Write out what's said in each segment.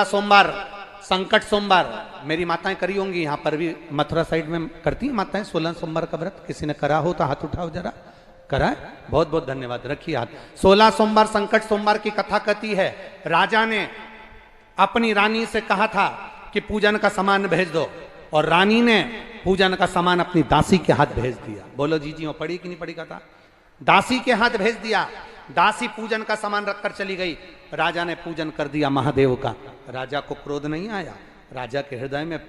सोमवार, संकट सोमवार मेरी माताएं करी होंगी, यहाँ पर भी मथुरा साइड में करती हैं माताएं 16 सोमवार का व्रत। किसी ने करा हो तो हाथ उठाओ जरा। करा है? बहुत बहुत धन्यवाद, रखिए हाथ। 16 सोमवार संकट सोमवार की कथा कहती है, राजा ने अपनी रानी से कहा था कि पूजन का सामान भेज दो, और रानी ने पूजन का सामान अपनी दासी के हाथ भेज दिया। बोलो जीजियों, पढ़ी कि नहीं पढ़ी कथा? दासी के हाथ भेज दिया। दासी पूजन का सामान रखकर चली गई। राजा ने पूजन कर दिया महादेव का। राजा को क्रोध नहीं आया, राजा के हृदय में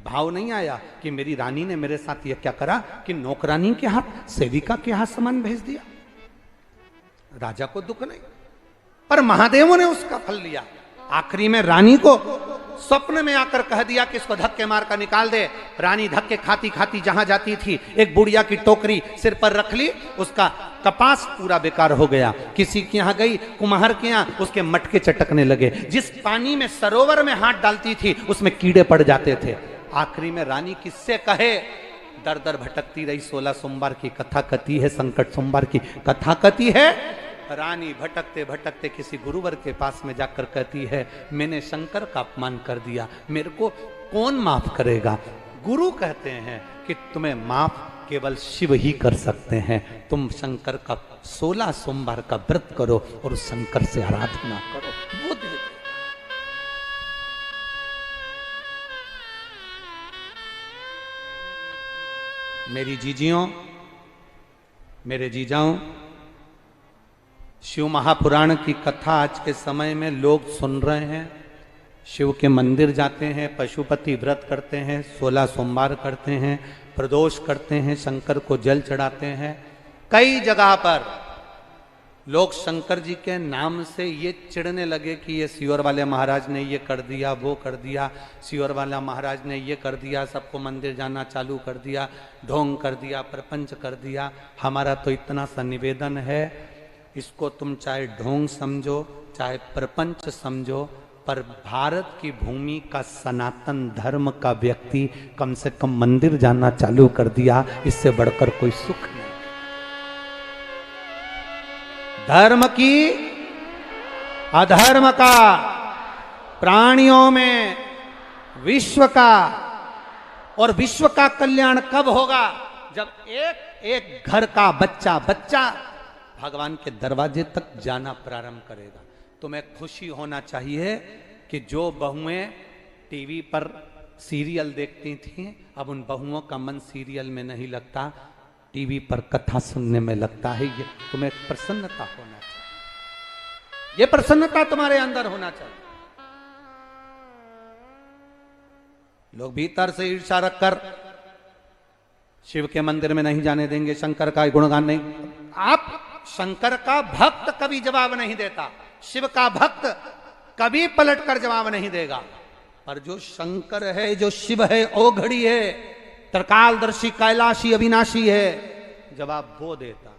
भाव नहीं आया कि मेरी रानी ने मेरे साथ यह क्या करा कि नौकरानी के हाथ, सेविका के हाथ सामान भेज दिया। राजा को दुख नहीं, पर महादेवों ने उसका फल लिया। आखिरी में रानी को स्वप्न में आकर कह दिया कि इसको धक्के मार कर निकाल दे। रानी धक्के खाती खाती जहां जाती थी, एक बुढ़िया की टोकरी सिर पर रख ली, उसका कपास पूरा बेकार हो गया। किसी के यहाँ गई, कुम्हार के यहाँ, उसके मटके चटकने लगे। जिस पानी में सरोवर में हाथ डालती थी उसमें कीड़े पड़ जाते थे। आखिरी में रानी किससे कहे, दर दर भटकती रही। 16 सोमवार की कथा कथी है, संकट सोमवार की कथा कथी है। रानी भटकते भटकते किसी गुरुवर के पास में जाकर कहती है, मैंने शंकर का अपमान कर दिया, मेरे को कौन माफ करेगा? गुरु कहते हैं कि तुम्हें माफ केवल शिव ही कर सकते हैं। तुम शंकर का 16 सोमवार का व्रत करो और शंकर से आराधना करो, वो दे। मेरी जीजियों, मेरे जीजाओं, शिव महापुराण की कथा आज के समय में लोग सुन रहे हैं। शिव के मंदिर जाते हैं, पशुपति व्रत करते हैं, 16 सोमवार करते हैं, प्रदोष करते हैं, शंकर को जल चढ़ाते हैं। कई जगह पर लोग शंकर जी के नाम से ये चिढ़ने लगे कि ये सियोर वाले महाराज ने ये कर दिया, वो कर दिया, सियोर वाला महाराज ने ये कर दिया, सबको मंदिर जाना चालू कर दिया, ढोंग कर दिया, प्रपंच कर दिया। हमारा तो इतना सा निवेदन है, इसको तुम चाहे ढोंग समझो चाहे प्रपंच समझो, पर भारत की भूमि का सनातन धर्म का व्यक्ति कम से कम मंदिर जाना चालू कर दिया, इससे बढ़कर कोई सुख नहीं। धर्म की अधर्म का, प्राणियों में विश्व का, और विश्व का कल्याण कब होगा? जब एक एक घर का बच्चा भगवान के दरवाजे तक जाना प्रारंभ करेगा। तुम्हें खुशी होना चाहिए कि जो बहुएं टीवी पर सीरियल देखती थीं, अब उन बहुओं का मन सीरियल में नहीं लगता, टीवी पर कथा सुनने में लगता है। ये तुम्हें प्रसन्नता होना चाहिए, ये प्रसन्नता तुम्हारे अंदर होना चाहिए। लोग भीतर से ईर्ष्या रखकर शिव के मंदिर में नहीं जाने देंगे, शंकर का गुणगान नहीं। आप शंकर का भक्त कभी जवाब नहीं देता, शिव का भक्त कभी पलटकर जवाब नहीं देगा, पर जो शंकर है, जो शिव है, ओ घड़ी है, त्रिकालदर्शी कैलाशी अविनाशी है, जवाब वो देता।